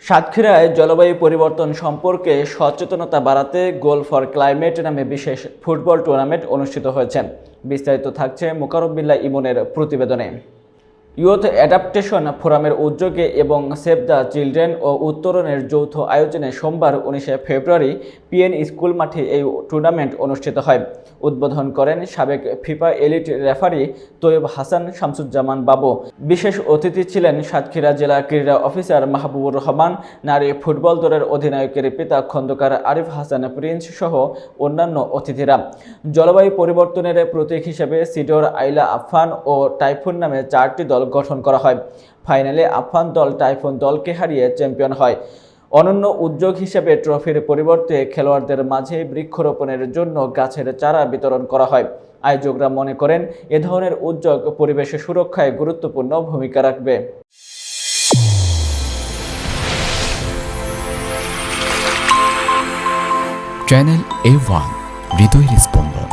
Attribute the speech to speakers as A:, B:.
A: সাতক্ষীরায় জলবায়ু পরিবর্তন সম্পর্কে সচেতনতা বাড়াতে গোল ফর ক্লাইমেট নামে বিশেষ ফুটবল টুর্নামেন্ট অনুষ্ঠিত হয়েছে। বিস্তারিত থাকছে মোকাররম বিল্লাহ ইমনের প্রতিবেদনে। ইয়ুথ অ্যাডাপ্টেশন ফোরামের উদ্যোগে এবং সেভ দ্য চিলড্রেন ও উত্তরণের যৌথ আয়োজনে সোমবার 19 ফেব্রুয়ারি পিএন স্কুল মাঠে এই টুর্নামেন্ট অনুষ্ঠিত হয়। উদ্বোধন করেন সাবেক FIFA elite referee Taiyab Hasan Shamsuzzaman Babu. বিশেষ অতিথি ছিলেন সাতক্ষীরা জেলা ক্রীড়া অফিসার মাহবুবুর রহমান, নারী ফুটবল দলের অধিনায়কের পিতা খন্দকার আরিফ হাসান প্রিন্স সহ অন্যান্য অতিথিরা। জলবায়ু পরিবর্তনের প্রতীক হিসেবে সিডর, আইলা, আফফান ও টাইফুন নামে 4টি দল গঠন করা হয়। ফাইনালে আফফান দল টাইফুন দলকে হারিয়ে চ্যাম্পিয়ন হয়। অনন্য উদ্যোগ হিসেবে ট্রফির পরিবর্তে খেলোয়াড়দের মাঝে বৃক্ষরোপণের জন্য গাছের চারা বিতরণ করা হয়। আয়োজকরা মনে করেন এ ধরনের উদ্যোগ পরিবেশ সুরক্ষায় গুরুত্বপূর্ণ ভূমিকা রাখবে।
B: চ্যানেল A1 হৃদয়ের স্পন্দন।